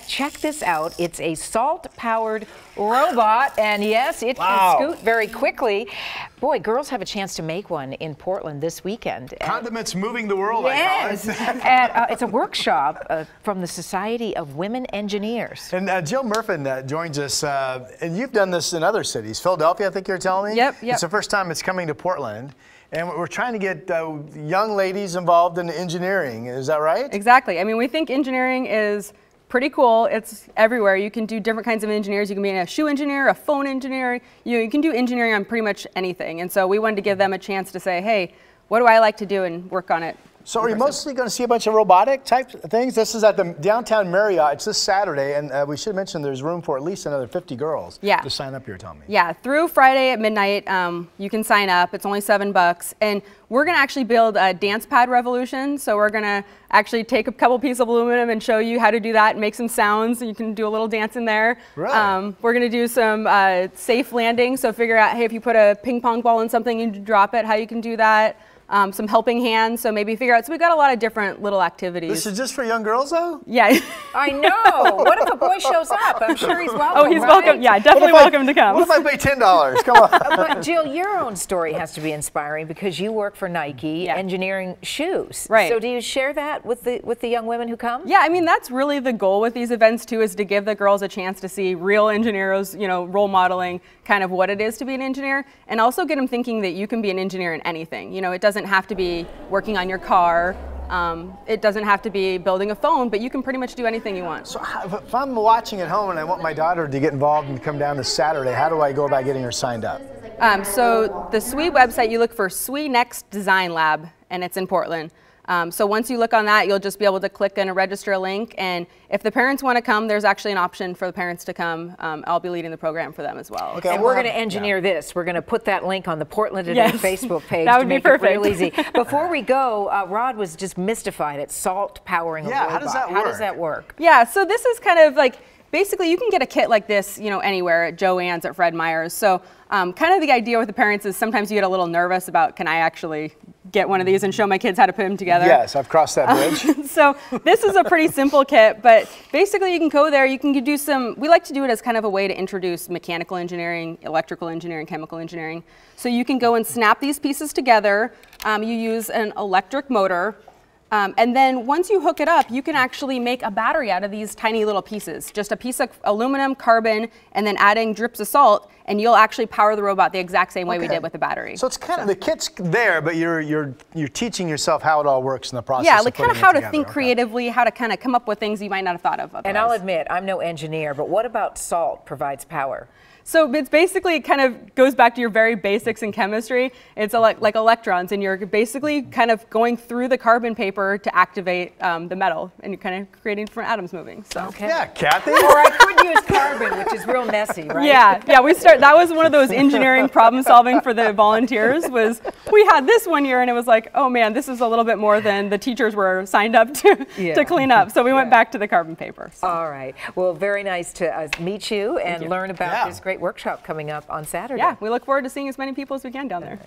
Check this out. It's a salt-powered robot, and yes, it can scoot very quickly. Boy, girls have a chance to make one in Portland this weekend. Condiments moving the world, yes. I call it. And, it's a workshop from the Society of Women Engineers. And Jill Murfin joins us, and you've done this in other cities. Philadelphia, I think you're telling me? Yep. It's the first time it's coming to Portland. And we're trying to get young ladies involved in engineering. Is that right? Exactly. I mean, we think engineering is pretty cool. It's everywhere. You can do different kinds of engineers. You can be a shoe engineer, a phone engineer. You can do engineering on pretty much anything. And so we wanted to give them a chance to say, hey, what do I like to do and work on it. So are you mostly going to see a bunch of robotic type things? This is at the downtown Marriott. It's this Saturday, and we should mention there's room for at least another 50 girls to sign up here, tell me. Yeah, through Friday at midnight, you can sign up. It's only $7. And we're going to actually build a dance pad revolution. So we're going to actually take a couple pieces of aluminum and show you how to do that and make some sounds. And you can do a little dance in there. Right. We're going to do some safe landing. So figure out, hey, if you put a ping pong ball in something and drop it, how you can do that. Some helping hands, so maybe figure out. So we've got a lot of different little activities. This is just for young girls, though? Yeah. I know. What if a boy shows up? I'm sure he's welcome. Oh, he's welcome. Yeah, definitely welcome to come. What if I pay $10? Come on. But Jill, your own story has to be inspiring because you work for Nike, engineering shoes. Right. So do you share that with the young women who come? Yeah, I mean that's really the goal with these events too, is to give the girls a chance to see real engineers, role modeling kind of what it is to be an engineer, and also get them thinking that you can be an engineer in anything. It doesn't have to be working on your car. It doesn't have to be building a phone, but you can pretty much do anything you want. So if I'm watching at home and I want my daughter to get involved and come down this Saturday, how do I go about getting her signed up? So the SWE website, you look for SWE Next Design Lab, and it's in Portland. So once you look on that, you'll just be able to click and register a link. And if the parents want to come, there's actually an option for the parents to come. I'll be leading the program for them as well. Okay, and we're going to engineer this. We're going to put that link on the Portland Today Facebook page. That would be perfect. It real easy. Before we go, Rod was just mystified at salt powering a robot. How does that work? How does that work? Yeah, so this is kind of like, basically you can get a kit like this, anywhere at Joann's, at Fred Meyer's. So kind of the idea with the parents is sometimes you get a little nervous about, can I actually get one of these and show my kids how to put them together? Yes, I've crossed that bridge. So this is a pretty simple kit, but basically you can go there, you can do we like to do it as kind of a way to introduce mechanical engineering, electrical engineering, chemical engineering. So you can go and snap these pieces together. You use an electric motor. And then once you hook it up, you can actually make a battery out of these tiny little pieces. Just a piece of aluminum, carbon, and then adding drips of salt, and you'll actually power the robot the exact same way we did with the battery. So it's kind of, the kit's there, but you're teaching yourself how it all works in the process. Yeah, like kind of how to think creatively, how to kind of come up with things you might not have thought of otherwise. And I'll admit, I'm no engineer, but what about salt provides power? So it's basically kind of goes back to your very basics in chemistry. It's like electrons, and you're basically kind of going through the carbon paper to activate the metal, and you're kind of creating different atoms moving. So. Okay. Yeah, Kathy. Or I could use carbon, which is real messy, right? Yeah. That was one of those engineering problem solving for the volunteers. We had this one year, and it was like, oh man, this is a little bit more than the teachers were signed up to clean up. So we went back to the carbon paper. So. All right. Well, very nice to meet you and learn about this great workshop coming up on Saturday. Yeah, we look forward to seeing as many people as we can down there.